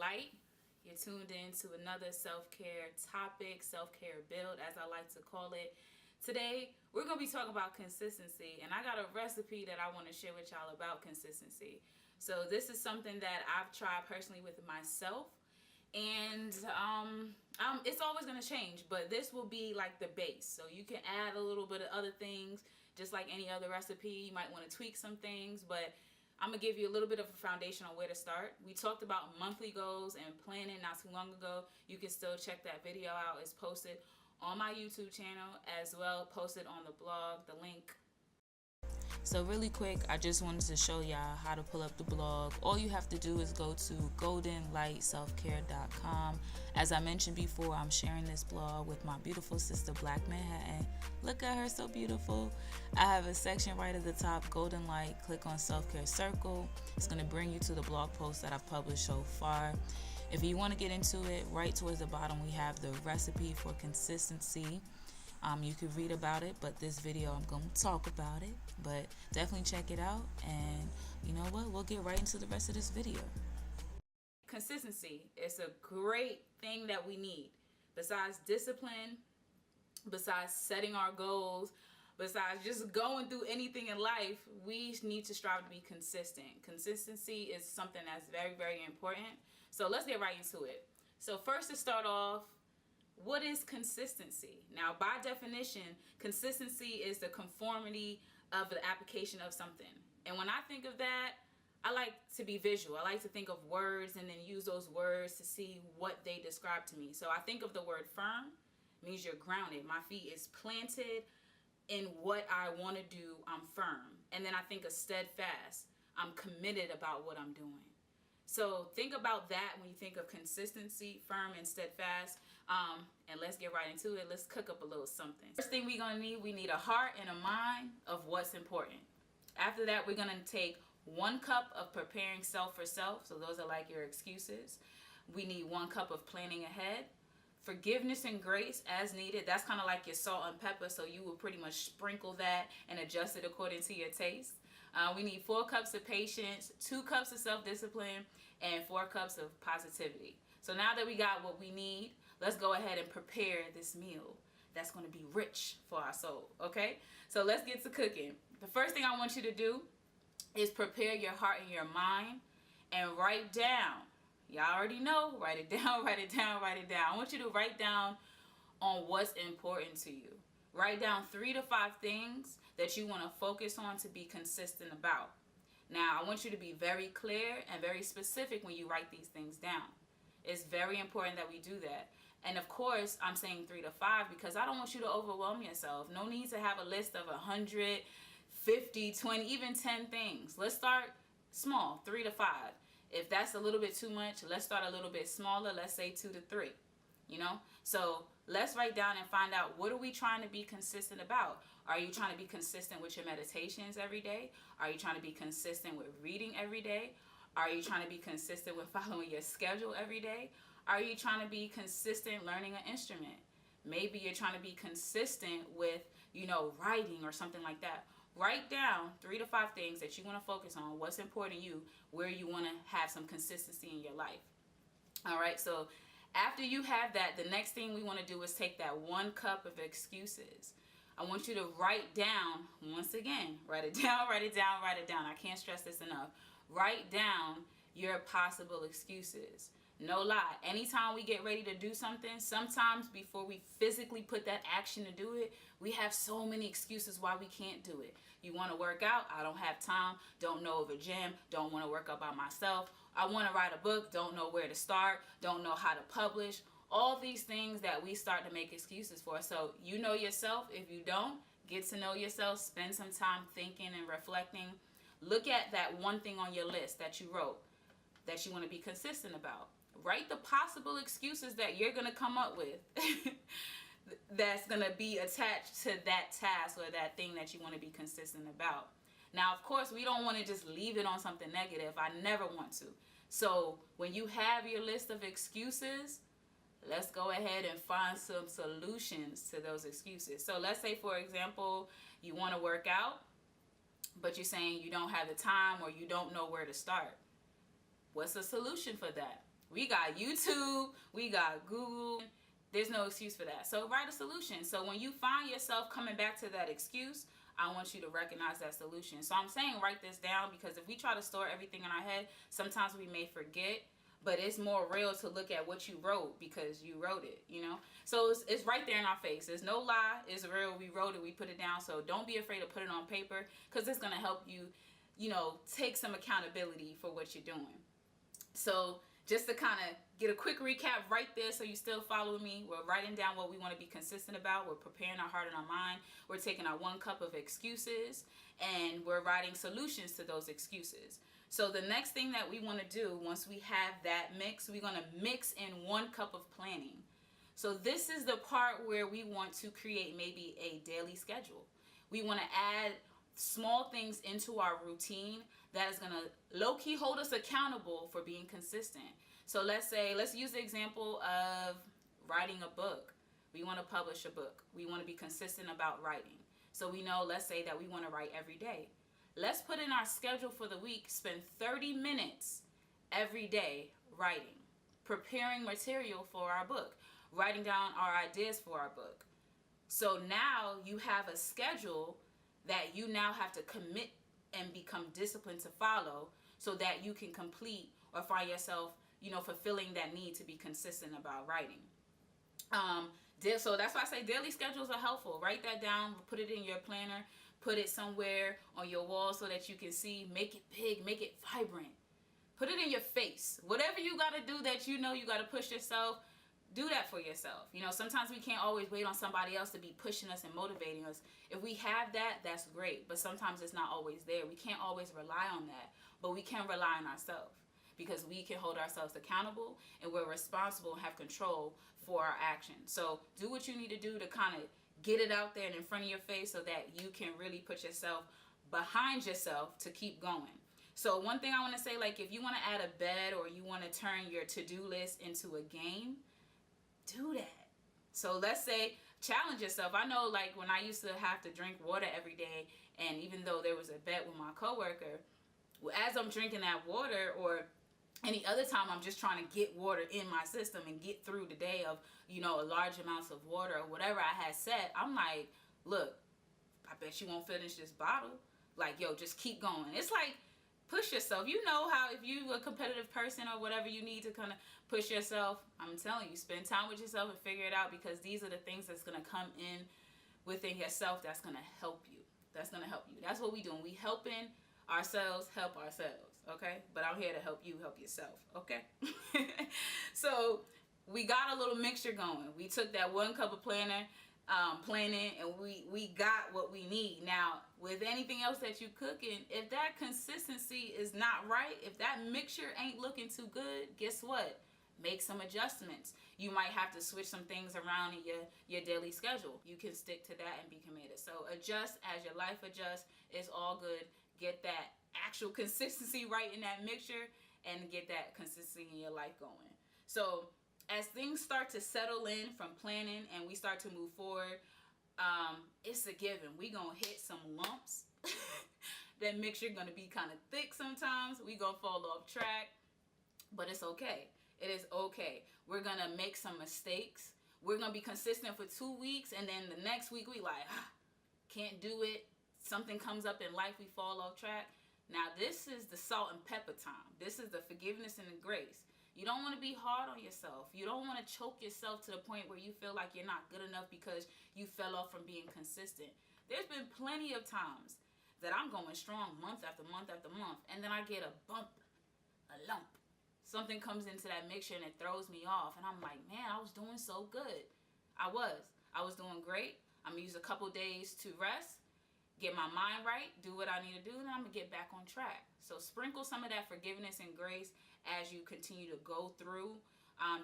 Goldn.Light. You're tuned in to another self-care topic, self-care build, as I like to call it. Today, we're going to be talking about consistency, and I got a recipe that I want to share with y'all about consistency. So this is something that I've tried personally with myself, and it's always going to change, but this will be like the base. So you can add a little bit of other things, just like any other recipe. You might want to tweak some things, but I'm going to give you a little bit of a foundation on where to start. We talked about monthly goals and planning not too long ago. You can still check that video out. It's posted on my YouTube channel, as well posted on the blog, the link. So really quick, I just wanted to show y'all how to pull up the blog. All you have to do is go to Goldn.LightSelfCare.com. As I mentioned before, I'm sharing this blog with my beautiful sister, Black Manhattan. Look at her, so beautiful. I have a section right at the top, Goldn.Light. Click on Self-Care Circle. It's going to bring you to the blog post that I've published so far. If you want to get into it, right towards the bottom, we have the recipe for consistency. You can read about it, but this video I'm going to talk about it. But definitely check it out, and you know what? We'll get right into the rest of this video. Consistency is a great thing that we need. Besides discipline, besides setting our goals, besides just going through anything in life, we need to strive to be consistent. Consistency is something that's very, very important. So let's get right into it. So first, to start off, what is consistency? Now, by definition, consistency is the conformity of the application of something. And when I think of that, I like to be visual. I like to think of words and then use those words to see what they describe to me. So I think of the word firm, means you're grounded. My feet is planted in what I want to do. I'm firm. And then I think of steadfast. I'm committed about what I'm doing. So think about that when you think of consistency, firm and steadfast. And let's get right into it. Let's cook up a little something. First thing we're going to need, we need a heart and a mind of what's important. After that, we're going to take 1 cup of preparing self for self. So those are like your excuses. We need 1 cup of planning ahead. Forgiveness and grace as needed. That's kind of like your salt and pepper. So you will pretty much sprinkle that and adjust it according to your taste. We need 4 cups of patience, 2 cups of self-discipline, and 4 cups of positivity. So now that we got what we need, let's go ahead and prepare this meal that's going to be rich for our soul, okay? So let's get to cooking. The first thing I want you to do is prepare your heart and your mind and write down. Y'all already know, write it down, write it down, write it down. I want you to write down on what's important to you. Write down 3 to 5 things that you want to focus on to be consistent about. Now, I want you to be very clear and very specific when you write these things down. It's very important that we do that. And of course, I'm saying 3 to 5 because I don't want you to overwhelm yourself. No need to have a list of 100, 50, 20, even 10 things. Let's start small, 3 to 5. If that's a little bit too much, let's start a little bit smaller. Let's say 2 to 3. You know, so let's write down and find out, what are we trying to be consistent about? Are you trying to be consistent with your meditations every day? Are you trying to be consistent with reading every day? Are you trying to be consistent with following your schedule every day? Are you trying to be consistent learning an instrument? Maybe you're trying to be consistent with, you know, writing or something like that. Write down 3 to 5 things that you want to focus on, what's important to you, where you want to have some consistency in your life. All right, so after you have that, the next thing we want to do is take that 1 cup of excuses. I want you to write down, once again, write it down, write it down, write it down. I can't stress this enough. Write down your possible excuses. No lie. Anytime we get ready to do something, sometimes before we physically put that action to do it, we have so many excuses why we can't do it. You want to work out? I don't have time. Don't know of a gym. Don't want to work out by myself. I want to write a book. Don't know where to start. Don't know how to publish. All these things that we start to make excuses for. So you know yourself. If you don't, get to know yourself. Spend some time thinking and reflecting. Look at that one thing on your list that you wrote that you want to be consistent about. Write the possible excuses that you're going to come up with that's going to be attached to that task or that thing that you want to be consistent about. Now, of course, we don't want to just leave it on something negative. I never want to. So when you have your list of excuses, let's go ahead and find some solutions to those excuses. So let's say, for example, you want to work out, but you're saying you don't have the time or you don't know where to start. What's the solution for that? We got YouTube, we got Google. There's no excuse for that. So write a solution. So when you find yourself coming back to that excuse, I want you to recognize that solution. So I'm saying write this down, because if we try to store everything in our head, sometimes we may forget. But it's more real to look at what you wrote, because you wrote it, you know? So it's right there in our face. There's no lie. It's real. We wrote it. We put it down. So don't be afraid to put it on paper, because it's going to help you, you know, take some accountability for what you're doing. So just to kind of get a quick recap right there, so you still follow me. We're writing down what we want to be consistent about. We're preparing our heart and our mind. We're taking our 1 cup of excuses, and we're writing solutions to those excuses. So the next thing that we want to do, once we have that mix, we're going to mix in 1 cup of planning. So this is the part where we want to create maybe a daily schedule. We want to add small things into our routine that is going to low-key hold us accountable for being consistent. So let's use the example of writing a book. We want to publish a book. We want to be consistent about writing. So we know, let's say that we want to write every day. Let's put in our schedule for the week, spend 30 minutes every day writing, preparing material for our book, writing down our ideas for our book. So now you have a schedule that you now have to commit and become disciplined to follow, so that you can complete or find yourself, you know, fulfilling that need to be consistent about writing. So that's why I say daily schedules are helpful. Write that down, put it in your planner, put it somewhere on your wall so that you can see. Make it big, make it vibrant. Put it in your face. Whatever you got to do that you know you got to push yourself, do that for yourself. You know, sometimes we can't always wait on somebody else to be pushing us and motivating us. If we have that, that's great. But sometimes it's not always there. We can't always rely on that. But we can rely on ourselves, because we can hold ourselves accountable, and we're responsible and have control for our actions. So do what you need to do to kind of get it out there and in front of your face, so that you can really put yourself behind yourself to keep going. So one thing I want to say, like, if you want to add a bet, or you want to turn your to-do list into a game, do that. So let's say, challenge yourself. I know, like, when I used to have to drink water every day, and even though there was a bet with my coworker, as I'm drinking that water, or any other time I'm just trying to get water in my system and get through the day of, you know, a large amounts of water or whatever I had set, I'm like, look, I bet you won't finish this bottle. Like, yo, just keep going. It's like, push yourself. You know how, if you a competitive person or whatever, you need to kind of push yourself. I'm telling you, spend time with yourself and figure it out, because these are the things that's going to come in within yourself that's going to help you. That's going to help you. That's what we doing. We helping ourselves help ourselves, okay? But I'm here to help you help yourself, okay? So we got a little mixture going. We took that 1 cup of planning, and we got what we need. Now, with anything else that you cooking, if that consistency is not right, if that mixture ain't looking too good, guess what? Make some adjustments. You might have to switch some things around in your daily schedule. You can stick to that and be committed. So adjust as your life adjusts. It's all good. Get that actual consistency right in that mixture, and get that consistency in your life going. So as things start to settle in from planning and we start to move forward, it's a given. We gonna hit some lumps. That mixture gonna be kind of thick sometimes. We gonna fall off track, but it's okay. It is okay. We're gonna make some mistakes. We're gonna be consistent for 2 weeks, and then the next week we like, can't do it. Something comes up in life, we fall off track. Now this is the salt and pepper time. This is the forgiveness and the grace. You don't want to be hard on yourself. You don't want to choke yourself to the point where you feel like you're not good enough because you fell off from being consistent. There's been plenty of times that I'm going strong month after month after month, and then I get a bump, a lump. Something comes into that mixture and it throws me off, and I'm like, man, I was doing so good. I was doing great. I'm going to use a couple days to rest, get my mind right, do what I need to do, and I'm going to get back on track. So sprinkle some of that forgiveness and grace as you continue to go through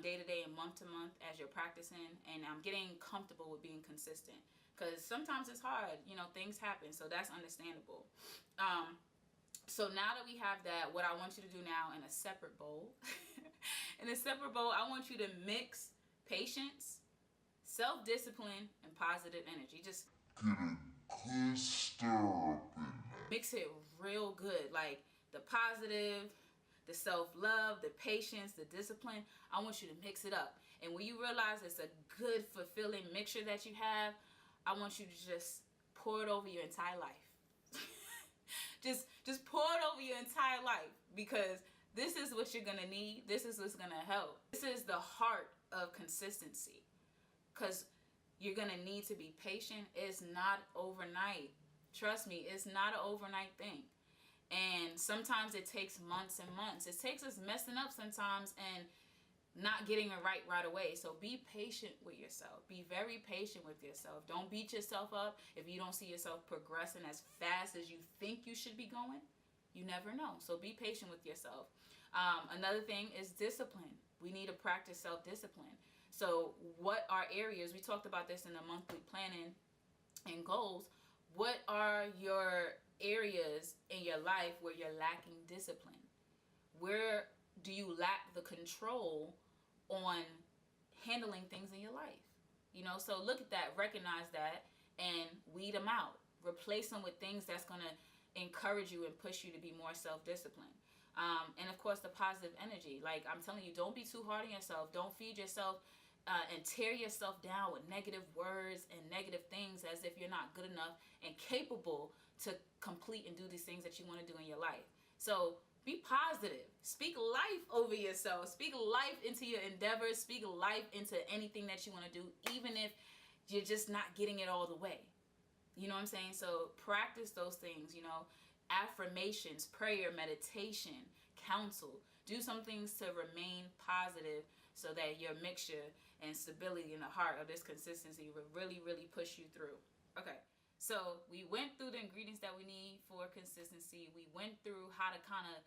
day to day and month to month as you're practicing, and getting comfortable with being consistent. Because sometimes it's hard, things happen, so that's understandable. So now that we have that, what I want you to do now in a separate bowl, I want you to mix patience, self-discipline, and positive energy. Just get a good stir up in there. Mix it real good, like the positive, the self-love, the patience, the discipline. I want you to mix it up. And when you realize it's a good, fulfilling mixture that you have, I want you to just pour it over your entire life. just pour it over your entire life, because this is what you're going to need. This is what's going to help. This is the heart of consistency, because you're going to need to be patient. It's not overnight. Trust me, it's not an overnight thing. And sometimes it takes months and months. It takes us messing up sometimes and not getting it right away. So be patient with yourself. Be very patient with yourself. Don't beat yourself up if you don't see yourself progressing as fast as you think you should be going. You never know. So be patient with yourself. Another thing is discipline. We need to practice self-discipline. So what are areas, we talked about this in the monthly planning and goals, what are your areas in your life where you're lacking discipline? Where do you lack the control on handling things in your life? So look at that, recognize that, and weed them out. Replace them with things that's going to encourage you and push you to be more self-disciplined. And of course, the positive energy. Like I'm telling you, don't be too hard on yourself. Don't feed yourself and tear yourself down with negative words and negative things as if you're not good enough and capable to complete and do these things that you want to do in your life. So be positive. Speak life over yourself. Speak life into your endeavors. Speak life into anything that you want to do, even if you're just not getting it all the way. You know what I'm saying? So practice those things, affirmations, prayer, meditation, counsel. Do some things to remain positive so that your mixture and stability in the heart of this consistency will really, really push you through. Okay. So we went through the ingredients that we need for consistency. We went through how to kind of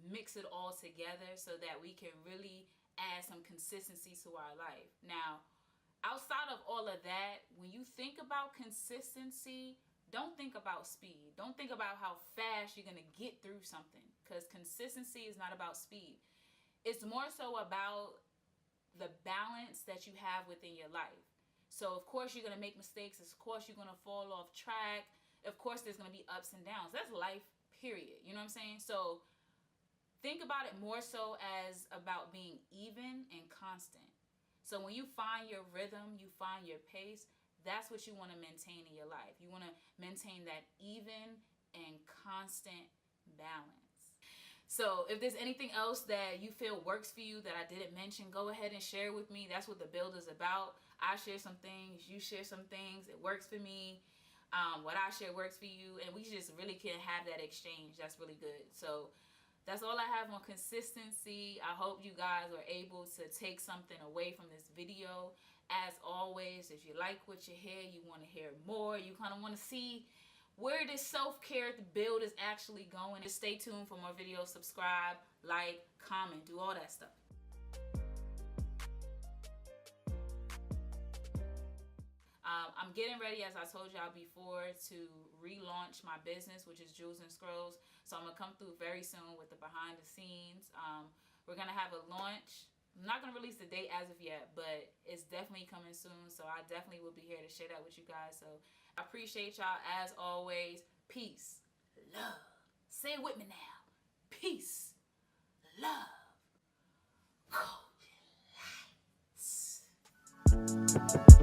mix it all together so that we can really add some consistency to our life. Now, outside of all of that, when you think about consistency, don't think about speed. Don't think about how fast you're going to get through something, because consistency is not about speed. It's more so about the balance that you have within your life. So of course you're going to make mistakes. Of course you're going to fall off track. Of course there's going to be ups and downs. That's life, period. You know what I'm saying? So think about it more so as about being even and constant. So when you find your rhythm, you find your pace, that's what you want to maintain in your life. You want to maintain that even and constant balance. So if there's anything else that you feel works for you that I didn't mention, go ahead and share with me. That's what the build is about. I share some things, you share some things. It works for me. What I share works for you, and we just really can have that exchange. That's really good. So that's all I have on consistency. I hope you guys are able to take something away from this video. As always, if you like what you hear, you want to hear more, you kind of want to see where this self-care build is actually going, just stay tuned for more videos. Subscribe, like, comment, do all that stuff. I'm getting ready, as I told y'all before, to relaunch my business, which is Jewels and Scrolls. So I'm going to come through very soon with the behind the scenes. We're going to have a launch. I'm not going to release the date as of yet, but it's definitely coming soon. So I definitely will be here to share that with you guys. So I appreciate y'all as always. Peace, love. Say it with me now. Peace, love. Goldn.Light.